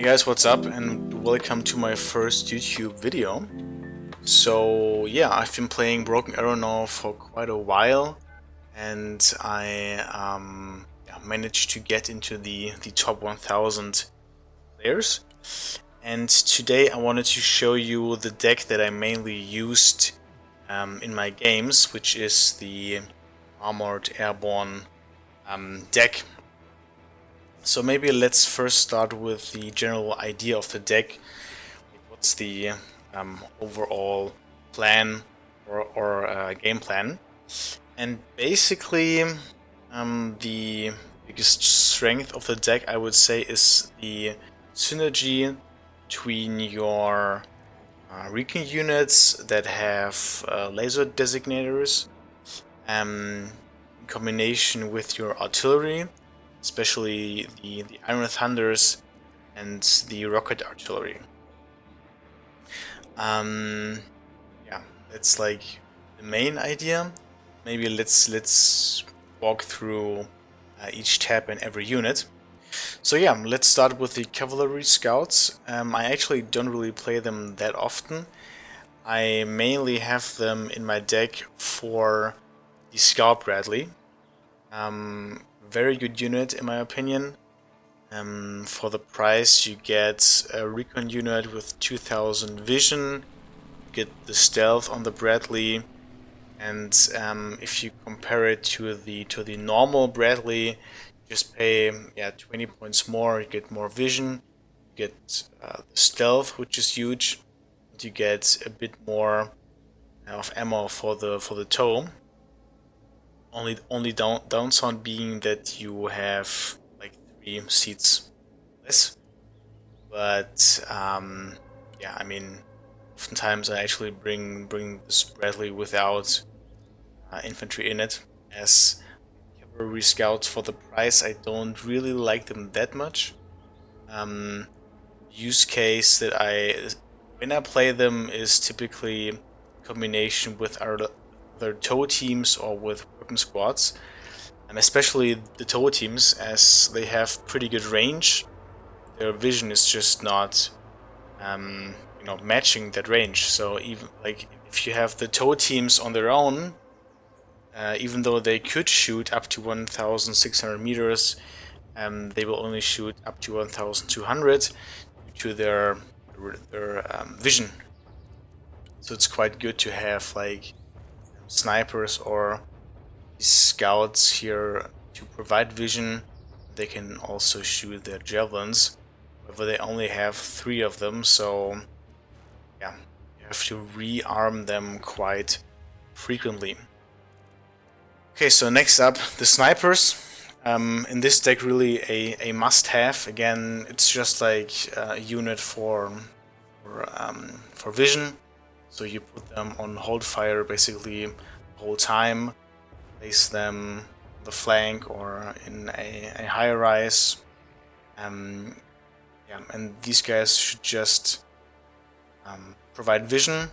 guys, what's up, and welcome to my first YouTube video. So yeah, I've been playing Broken Arrow now for quite a while, and I managed to get into the top 1000 players. And today I wanted to show you the deck that I mainly used in my games, which is the Armored Airborne deck. So maybe let's first start with the general idea of the deck. What's the overall plan or game plan? And basically, the biggest strength of the deck, I would say, is the synergy between your recon units that have laser designators, in combination with your artillery, especially the Iron Thunders and the rocket artillery. Yeah, that's like the main idea. Maybe let's walk through each tab and every unit. So yeah, let's start with the cavalry scouts. I actually don't really play them that often. I mainly have them in my deck for the Scout Bradley. Very good unit in my opinion. For the price you get a recon unit with 2000 vision, you get the stealth on the Bradley, and if you compare it to the normal Bradley, you just pay 20 points more, you get more vision, you get the stealth, which is huge, and you get a bit more of ammo for the tow. Only downside being that you have like 3 seats less. But yeah, I mean, oftentimes I actually bring this Bradley without infantry in it, as cavalry scouts for the price I don't really like them that much. Use case that when I play them is typically combination with other tow teams or with weapon squads, and especially the tow teams, as they have pretty good range. Their vision is just not matching that range. So even like if you have the tow teams on their own, even though they could shoot up to 1600 meters, they will only shoot up to 1200 due to their vision. So it's quite good to have like snipers or scouts here to provide vision. They can also shoot their javelins. However, they only have 3 of them, so yeah, you have to rearm them quite frequently. Okay, so next up, the snipers. In this deck, really a must-have. Again, it's just like a unit for vision. So you put them on hold fire basically the whole time. Place them on the flank or in a high rise. Yeah, and these guys should just provide vision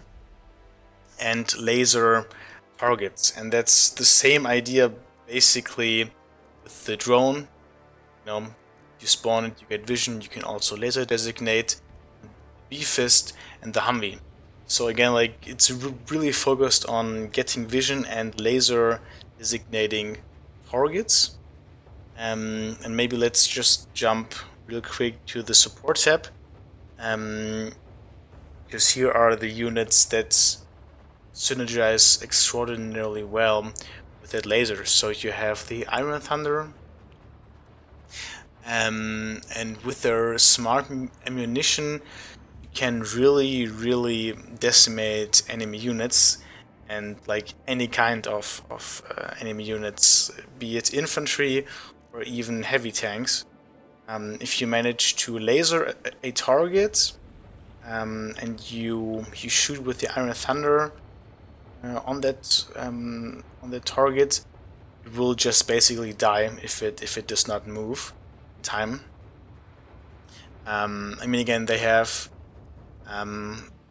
and laser targets, and that's the same idea basically with the drone. You spawn it, you get vision, you can also laser designate, the B-Fist and the Humvee. So again, like it's really focused on getting vision and laser designating targets. And maybe let's just jump real quick to the support tab, because here are the units that synergize extraordinarily well with that laser. So you have the Iron Thunder, and with their smart ammunition you can really decimate enemy units, and like any kind of enemy units, be it infantry or even heavy tanks. If you manage to laser a target, and you shoot with the Iron Thunder on that target, it will just basically die if it does not move in time. I mean, again, they have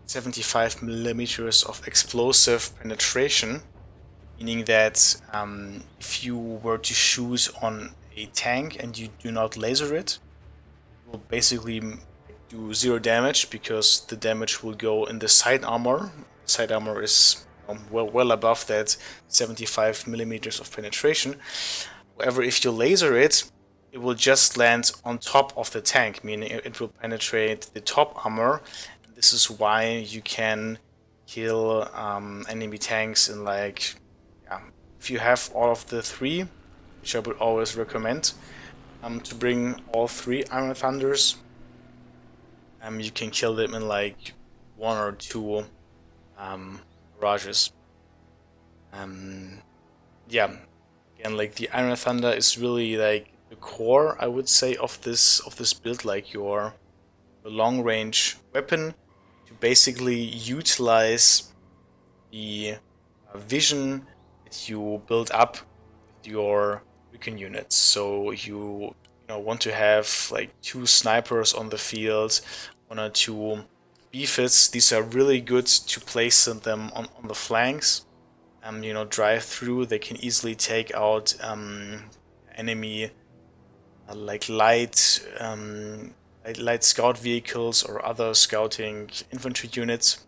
75 millimeters of explosive penetration, meaning that if you were to shoot on a tank and you do not laser it, it will basically do 0 damage because the damage will go in the side armor. Side armor is well above that 75 millimeters of penetration. However, if you laser it, it will just land on top of the tank, meaning it will penetrate the top armor. This is why you can kill enemy tanks in like, if you have all of the 3, which I would always recommend, to bring all 3 Iron Thunders, you can kill them in like 1 or 2 barrages. Yeah, again, like the Iron Thunder is really like the core, I would say, of this build, like your long range weapon to basically utilize the vision that you build up with your recon units. So you want to have like 2 snipers on the field, 1 or 2 B-fits. These are really good to place them on the flanks. Drive through. They can easily take out enemy like light scout vehicles or other scouting infantry units.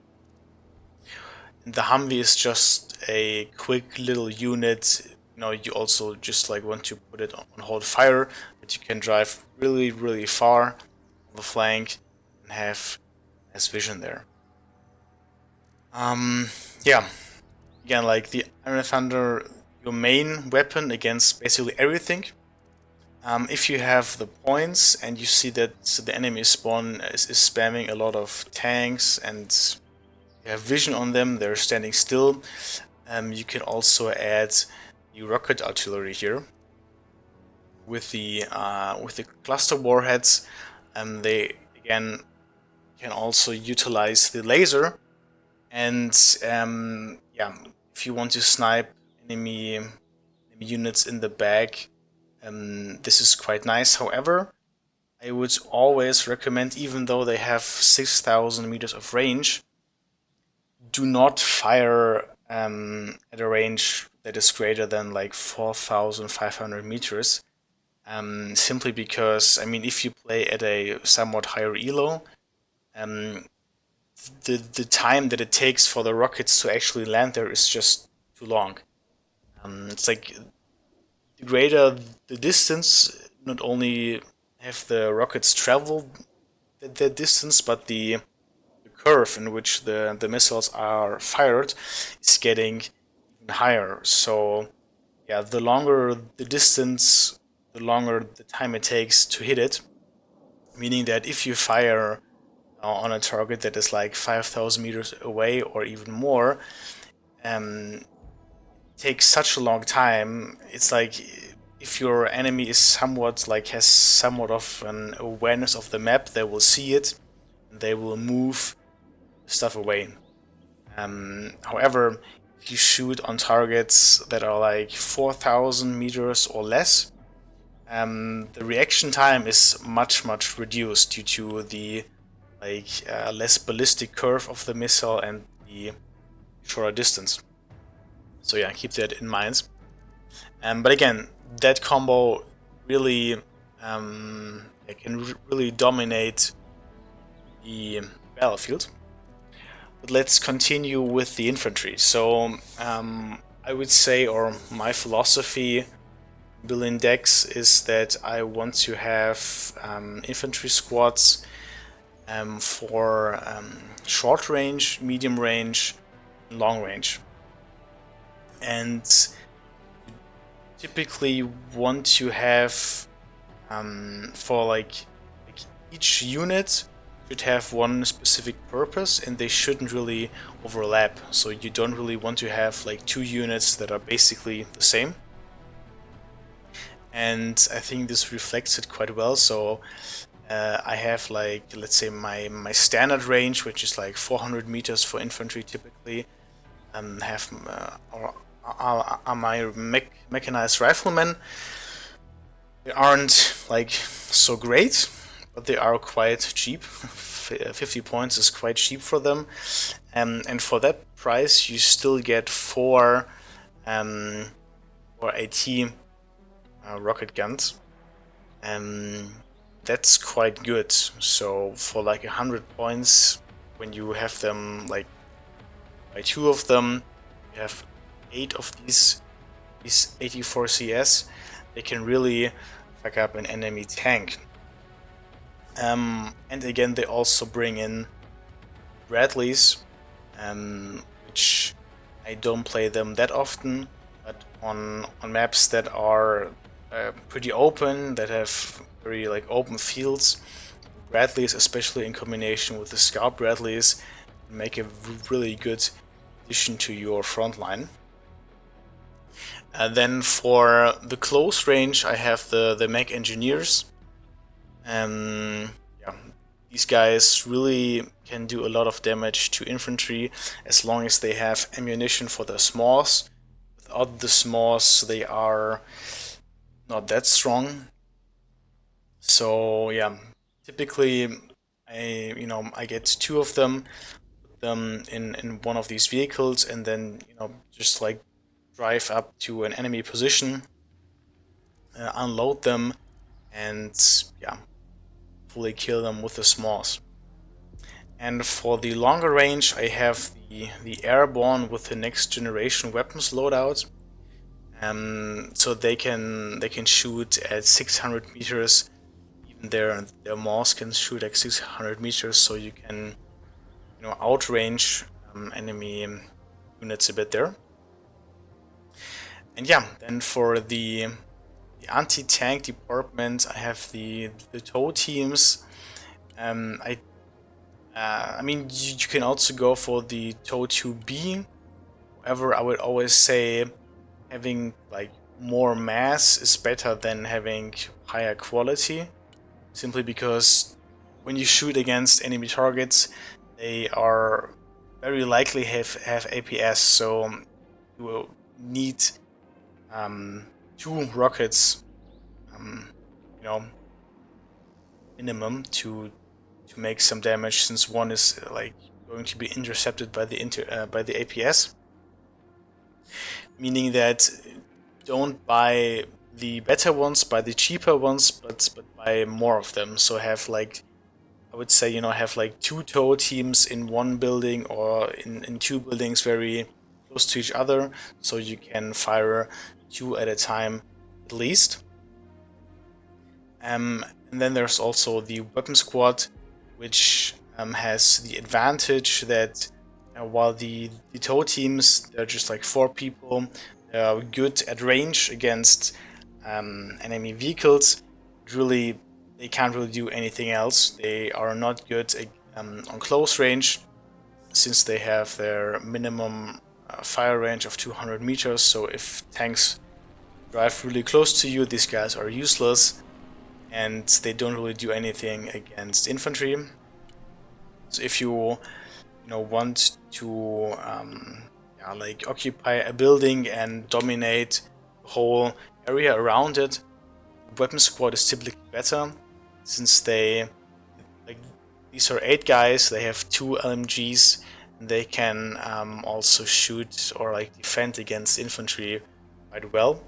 And the Humvee is just a quick little unit. You also just like want to put it on hold fire, but you can drive really, really far on the flank and have nice vision there. Yeah. Again, like the Iron Thunder, your main weapon against basically everything. If you have the points and you see that the enemy spawn is spamming a lot of tanks and you have vision on them, they're standing still, you can also add the rocket artillery here with the cluster warheads. They again can also utilize the laser, and yeah, if you want to snipe enemy units in the back, this is quite nice. However, I would always recommend, even though they have 6,000 meters of range, do not fire at a range that is greater than like 4,500 meters. Simply because, I mean, if you play at a somewhat higher elo, the time that it takes for the rockets to actually land there is just too long. It's like the greater the distance, not only have the rockets traveled that distance, but the curve in which the missiles are fired is getting even higher. So yeah, the longer the distance, the longer the time it takes to hit it. Meaning that if you fire on a target that is like 5,000 meters away or even more, it takes such a long time. It's like if your enemy is somewhat like has somewhat of an awareness of the map, they will see it and they will move stuff away. However, if you shoot on targets that are like 4,000 meters or less, the reaction time is much reduced due to the less ballistic curve of the missile and the shorter distance. So yeah, keep that in mind. But again, that combo really can really dominate the battlefield. But let's continue with the infantry. So I would say, or my philosophy building decks is that I want to have infantry squads for short range, medium range, and long range. And typically want to have for like each unit should have one specific purpose and they shouldn't really overlap. So you don't really want to have like 2 units that are basically the same. And I think this reflects it quite well. So I have like, let's say my standard range, which is like 400 meters for infantry typically. Have are my mechanized riflemen. They aren't like so great, but they are quite cheap. 50 points is quite cheap for them, and for that price you still get 4 AT rocket guns. that's quite good. So for like 100 points, when you have them like by 2 of them, you have 8 of these 84 CS, they can really fuck up an enemy tank. And again, they also bring in Bradleys, which I don't play them that often, but on maps that are pretty open, that have very like open fields, Bradleys, especially in combination with the Scout Bradleys, make a really good addition to your front line. Then for the close range, I have the mech engineers. Yeah, these guys really can do a lot of damage to infantry as long as they have ammunition for the smalls. Without the smalls, they are not that strong. So yeah, typically I get 2 of them, put them in one of these vehicles, and then just like drive up to an enemy position, unload them, and yeah, fully kill them with the smalls. And for the longer range, I have the airborne with the next generation weapons loadout. So they can shoot at 600 meters. Even their Maws can shoot at 600 meters, so you can outrange enemy units a bit there. And yeah, then for the anti-tank department, I have the tow teams. I mean, you can also go for the tow 2B. However, I would always say having like more mass is better than having higher quality, simply because when you shoot against enemy targets, they are very likely have APS, so you will need 2 rockets, minimum to make some damage, since one is like going to be intercepted by the APS. Meaning that don't buy the better ones, buy the cheaper ones, but buy more of them. So have like, I would say, have like 2 tow teams in one building or in 2 buildings very close to each other, so you can fire 2 at a time at least. And then there's also the weapon squad, which has the advantage that while the tow teams, they're just like 4 people, they're good at range against enemy vehicles. Really, they can't really do anything else. They are not good on close range, since they have their minimum fire range of 200 meters. So if tanks drive really close to you, these guys are useless, and they don't really do anything against infantry. So if you want to like occupy a building and dominate the whole area around it, weapon squad is typically better, since they these are 8 guys, they have 2 LMGs, and they can also shoot or like defend against infantry quite well.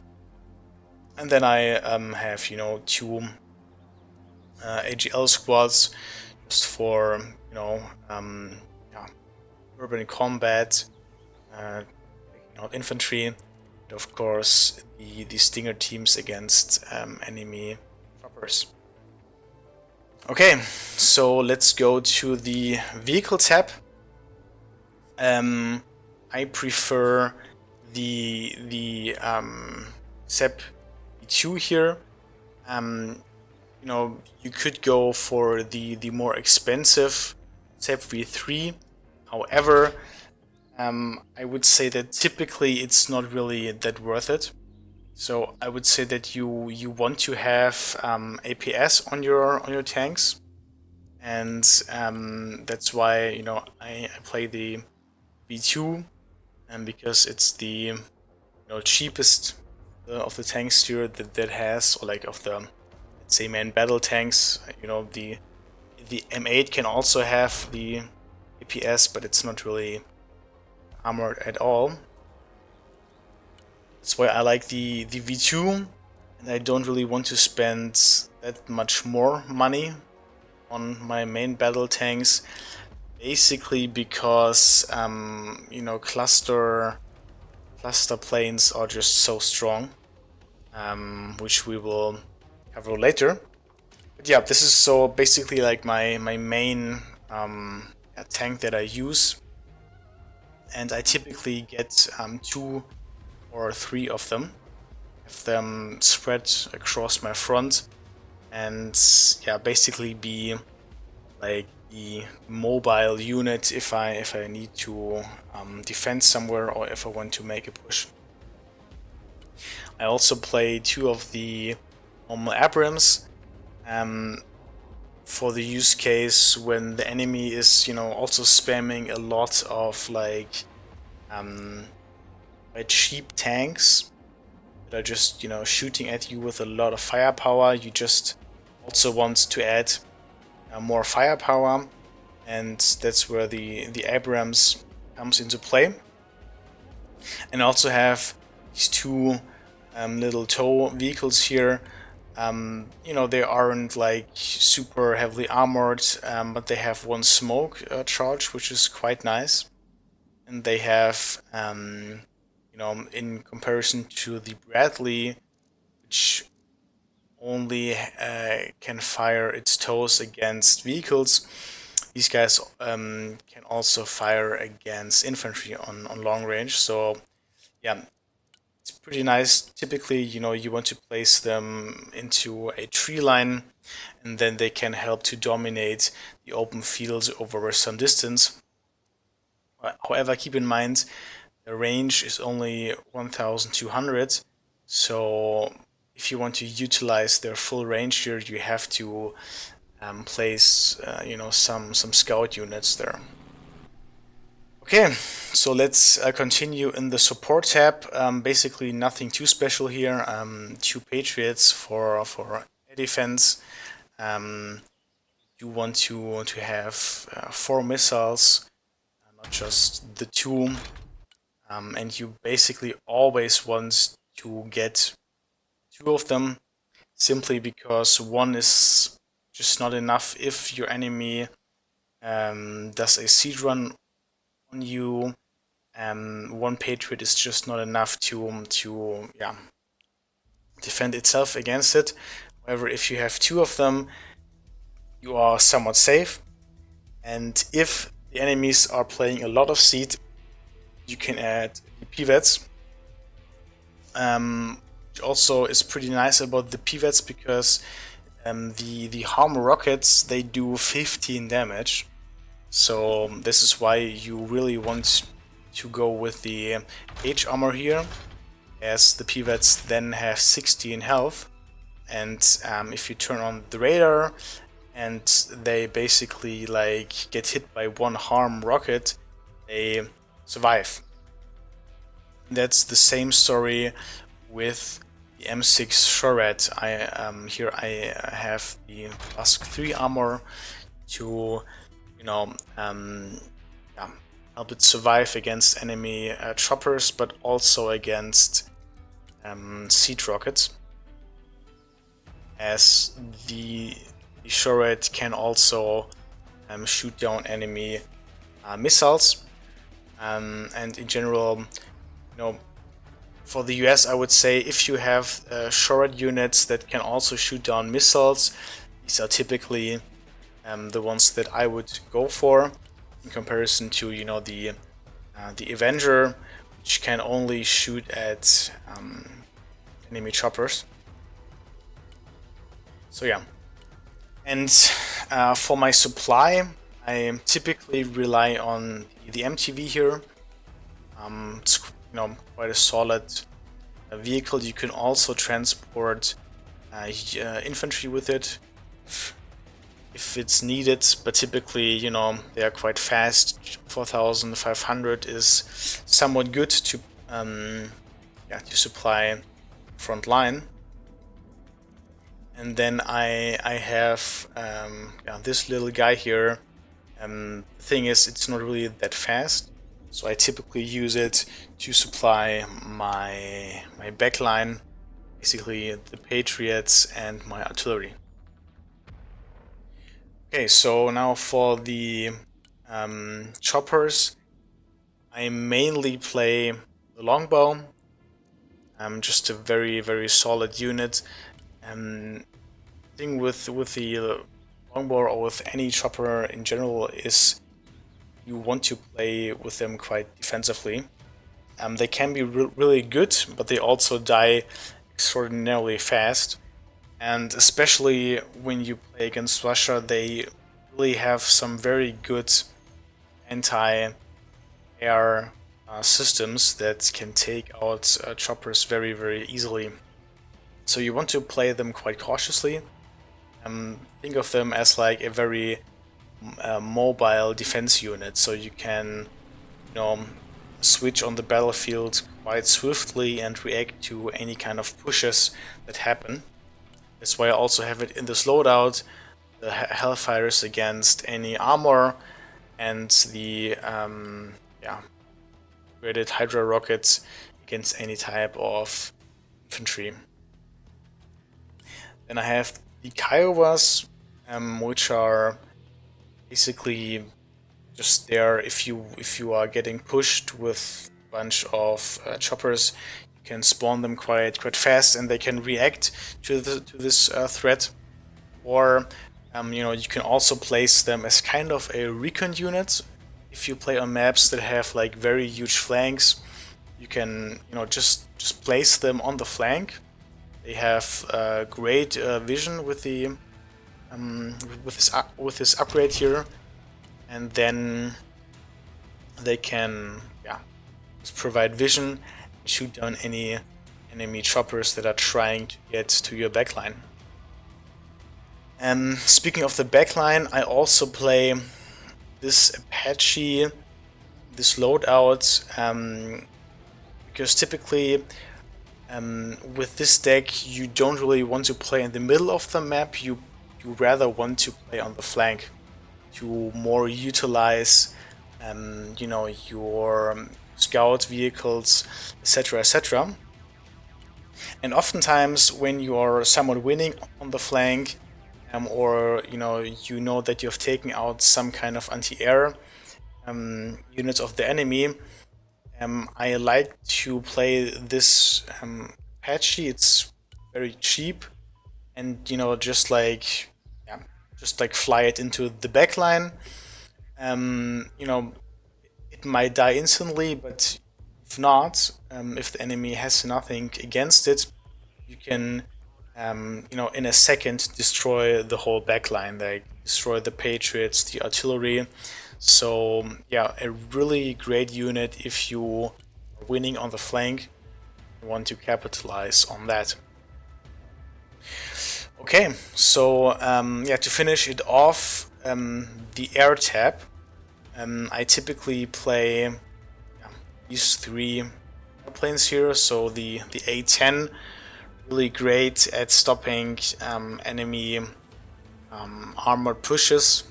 And then I have 2 AGL squads just for urban combat, infantry, and of course the Stinger teams against enemy choppers. Okay, so let's go to the vehicle tab. I prefer the SEP V2 here. You could go for the more expensive SEP V3. However, I would say that typically it's not really that worth it. So I would say that you want to have APS on your tanks, and that's why I play the V2, and because it's the cheapest of the tanks here that has, or like of the, let's say, main battle tanks. The M8 can also have the APS, but it's not really armored at all. That's why I like the V2. and I don't really want to spend that much more money on my main battle tanks, basically because you know, cluster planes are just so strong, which we will cover later. But yeah, this is so basically like my main tank that I use, and I typically get 2 or 3 of them, have them spread across my front, and yeah, basically be like the mobile unit if I need to defend somewhere or if I want to make a push. I also play 2 of the normal Abrams for the use case when the enemy is, you know, also spamming a lot of like quite cheap tanks that are just, you know, shooting at you with a lot of firepower. You just also want to add more firepower, and that's where the Abrams comes into play. And I also have these 2 little tow vehicles here. You know, they aren't like super heavily armored, but they have 1 smoke charge, which is quite nice. And they have, you know, in comparison to the Bradley, which only can fire its tows against vehicles, these guys can also fire against infantry on long range. So yeah, it's pretty nice. Typically, you know, you want to place them into a tree line, and then they can help to dominate the open fields over some distance. However, keep in mind the range is only 1200, so if you want to utilize their full range here, you have to place you know, some scout units there. Okay, so let's continue in the support tab. Basically nothing too special here. 2 Patriots for air defense. You want to have 4 missiles, not just the 2. And you basically always want to get 2 of them, simply because 1 is just not enough if your enemy does a siege run on you. 1 Patriot is just not enough to yeah, defend itself against it. However, if you have 2 of them, you are somewhat safe. And if the enemies are playing a lot of seed, you can add the PVETs. Which also is pretty nice about the PVETs, because the harm rockets, they do 15 damage. So this is why you really want to go with the H armor here, as the PVETs then have 16 health. And if you turn on the radar and they basically like get hit by 1 harm rocket, they survive. That's the same story with the M6 Shorad. Here I have the +3 armor to, you know, yeah, help it survive against enemy choppers, but also against siege rockets, as the Shorad can also shoot down enemy missiles. And in general, you know, for the US, I would say if you have Shorad units that can also shoot down missiles, these are typically the ones that I would go for, in comparison to, you know, the Avenger, which can only shoot at enemy choppers. So yeah, and for my supply, I typically rely on the MTV here. It's, you know, quite a solid vehicle. You can also transport infantry with it if it's needed, but typically, you know, they are quite fast. 4500 is somewhat good to yeah, to supply front line. And then I have yeah, this little guy here. The thing is, it's not really that fast, so I typically use it to supply my backline. basically the Patriots and my artillery. Okay, so now for the choppers, I mainly play the longbow. Just a very solid unit. Thing with the longbow or with any chopper in general is you want to play with them quite defensively. They can be really good, but they also die extraordinarily fast. And especially when you play against Russia, they really have some very good anti-air systems that can take out choppers very easily. So you want to play them quite cautiously. Think of them as like a very mobile defense unit, so you can, switch on the battlefield quite swiftly and react to any kind of pushes that happen. That's why I also have it in this loadout, the Hellfires against any armor and the upgraded Hydra rockets against any type of infantry. Then I have the Kiowas, which are basically just there if you are getting pushed with a bunch of choppers. You can spawn them quite fast, and they can react to this threat. Or you can also place them as kind of a recon unit. If you play on maps that have like very huge flanks, you can just place them on the flank. They have great vision with the with this upgrade here, and then they can just provide vision and shoot down any enemy choppers that are trying to get to your backline. And speaking of the backline, I also play this Apache, this loadout, because typically with this deck you don't really want to play in the middle of the map. You rather want to play on the flank to more utilize your scout vehicles, etc. And oftentimes when you are somewhat winning on the flank, or you know that you have taken out some kind of anti-air units of the enemy, I like to play this Apache. It's very cheap, and just like fly it into the backline. It might die instantly, but if not, if the enemy has nothing against it, you can in a second destroy the whole backline, like destroy the Patriots, the artillery. So yeah, a really great unit if you are winning on the flank. You want to capitalize on that. Okay, so to finish it off, the Air Tab. I typically play these three airplanes here. So the A-10, really great at stopping enemy armored pushes.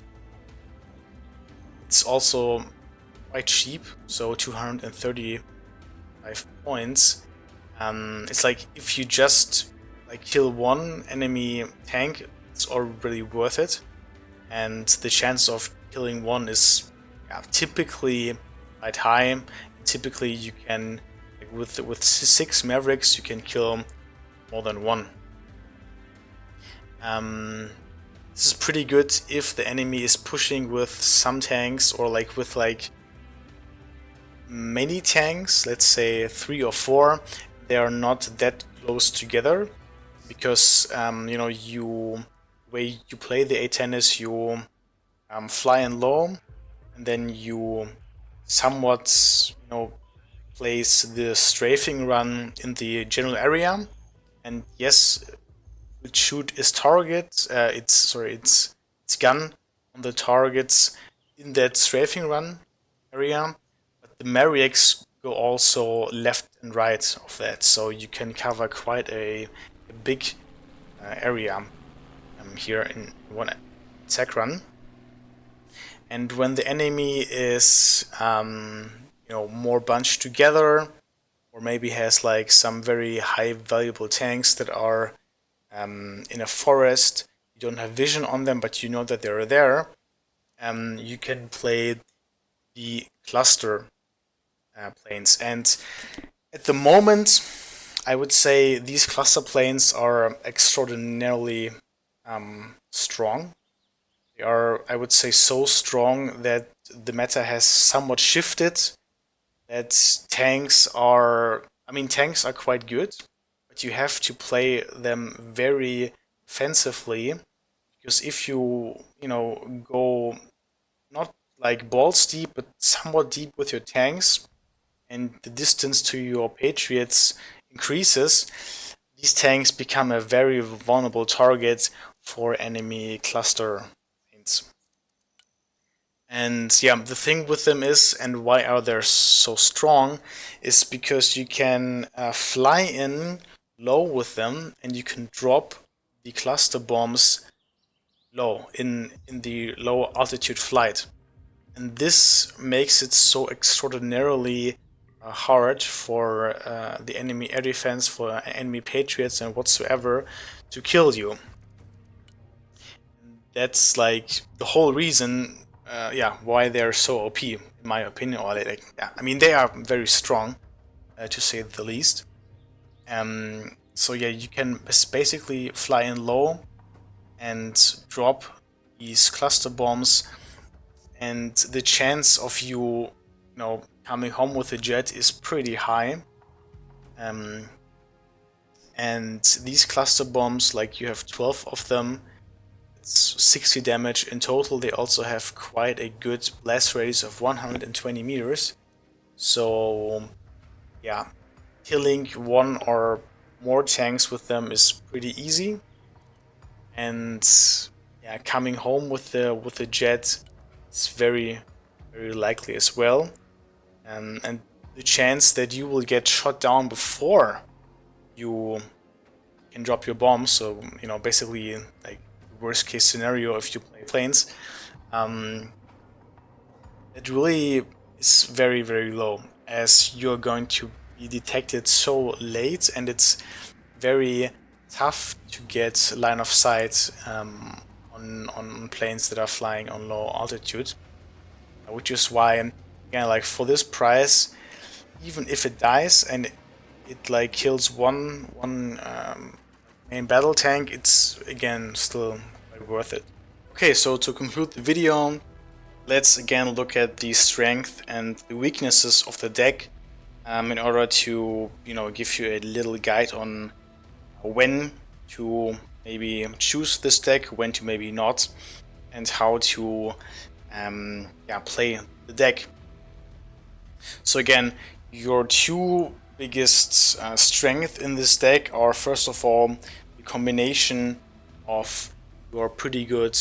It's also quite cheap, so 235 points. It's like if you just kill one enemy tank, it's already worth it, and the chance of killing one is typically quite high. Typically you can, with 6 Mavericks, you can kill more than one. This is pretty good if the enemy is pushing with some tanks, or with many tanks, let's say 3 or 4. They are not that close together, because the way you play the A-10 is you fly in low, and then you somewhat place the strafing run in the general area, and yes, it shoot its target, its gun on the targets in that strafing run area, but the Mavericks go also left and right of that, so you can cover quite a big area here in one attack run. And when the enemy is more bunched together, or maybe has like some very high valuable tanks that are in a forest. You don't have vision on them, but you know that they're there. You can play the cluster planes, and at the moment, I would say these cluster planes are extraordinarily strong. They are, I would say, so strong that the meta has somewhat shifted. That tanks are, I mean, tanks are quite good, but you have to play them very offensively, because if you know, go not like balls deep, but somewhat deep with your tanks, and the distance to your patriots increases, these tanks become a very vulnerable target for enemy cluster planes. And yeah, the thing with them is, and why are they so strong, is because you can fly in low with them, and you can drop the cluster bombs low in the low altitude flight. And this makes it so extraordinarily hard for the enemy air defense, for enemy patriots and whatsoever to kill you. That's like the whole reason, yeah, why they're so OP, in my opinion. Or like, yeah, I mean, they are very strong, to say the least. So yeah, you can basically fly in low and drop these cluster bombs, and the chance of you know, coming home with a jet is pretty high. And these cluster bombs, like you have 12 of them, it's 60 damage in total. They also have quite a good blast radius of 120 meters. So yeah, killing one or more tanks with them is pretty easy. And yeah, coming home with the jet is very, very likely as well. And the chance that you will get shot down before you can drop your bomb, so you know, basically like worst case scenario if you play planes, it really is very, very low, as you're going to be detected so late, and it's very tough to get line of sight on planes that are flying on low altitude, which is why, again, like for this price, even if it dies and it like kills one main battle tank, it's again still quite worth it. Okay, so to conclude the video, let's again look at the strength and the weaknesses of the deck, in order to, you know, give you a little guide on when to maybe choose this deck, when to maybe not, and how to yeah, play the deck. So again, your two biggest strength in this deck are, first of all, the combination of your pretty good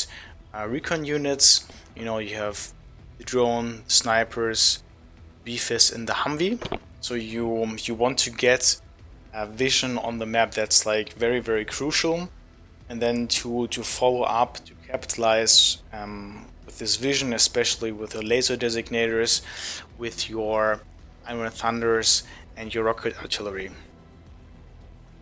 recon units. You know, you have the drone, snipers, BFIS, and the Humvee. So you want to get a vision on the map that's like very, very crucial, and then to follow up, to capitalize with this vision, especially with the laser designators, with your Iron Thunders and your rocket artillery.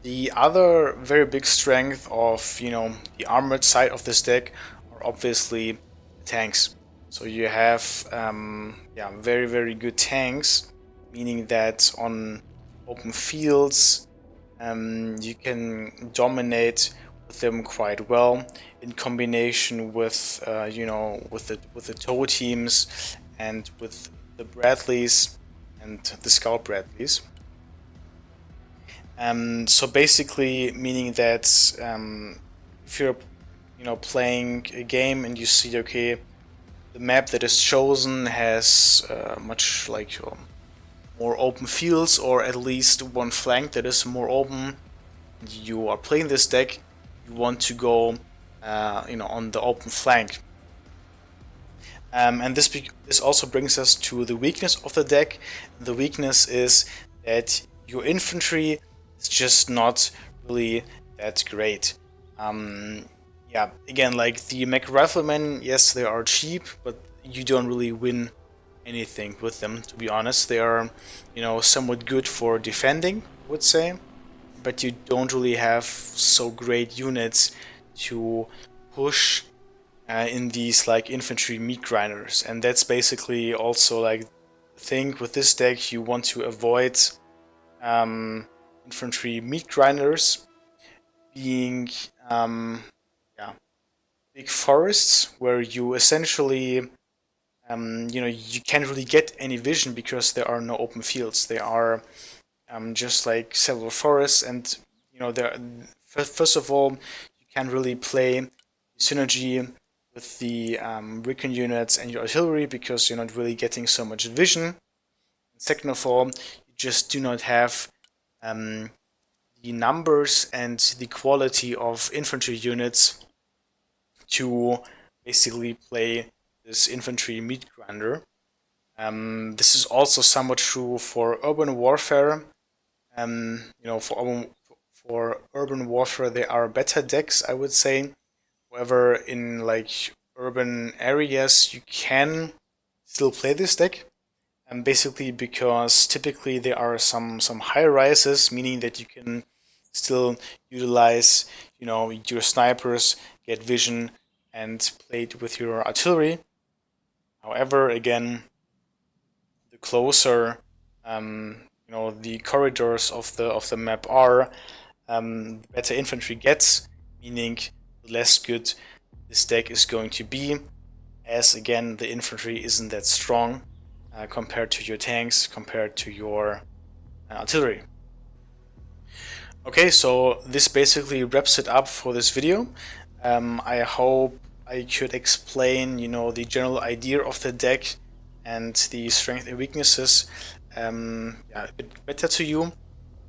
The other very big strength of, you know, the armored side of this deck are obviously tanks. So you have yeah, very, very good tanks, meaning that on open fields you can dominate with them quite well, in combination with you know, with the tow teams and with the Bradleys and the Scout Bradleys. So basically, meaning that if you're, you know, playing a game and you see, okay, the map that is chosen has much like more open fields, or at least one flank that is more open, you are playing this deck, you want to go you know, on the open flank. And this also brings us to the weakness of the deck. The weakness is that your infantry is just not really that great. Yeah, again, like the mech riflemen, yes, they are cheap, but you don't really win anything with them, to be honest. They are, somewhat good for defending, I would say, but you don't really have so great units to push in these like infantry meat grinders. And that's basically also like the thing with this deck. You want to avoid infantry meat grinders being yeah, big forests where you essentially you can't really get any vision because there are no open fields. They are just like several forests, and there. First of all, you can't really play synergy with the recon units and your artillery because you're not really getting so much vision. And second of all, you just do not have um, the numbers and the quality of infantry units to basically play this infantry meat grinder. This is also somewhat true for urban warfare. For urban warfare, there are better decks, I would say. However, in like urban areas, you can still play this deck. Basically, because typically there are some high rises, meaning that you can still utilize, your snipers, get vision, and play it with your artillery. However, again, the closer the corridors of the map are, the better infantry gets, meaning the less good this deck is going to be, as again the infantry isn't that strong compared to your tanks, compared to your artillery. Okay, so this basically wraps it up for this video. I hope I could explain, the general idea of the deck and the strengths and weaknesses a bit better to you.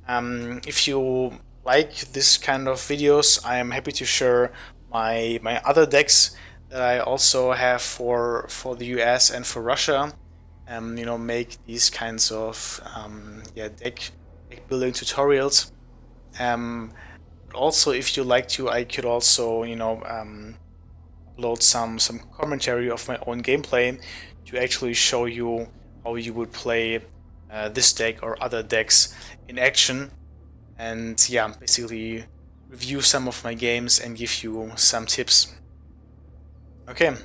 If you like this kind of videos, I am happy to share my other decks that I also have for the US and for Russia. Make these kinds of deck building tutorials. But also, if you like to, I could also upload some commentary of my own gameplay to actually show you how you would play this deck or other decks in action, and basically review some of my games and give you some tips. Okay,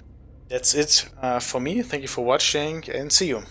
that's it for me. Thank you for watching and see you.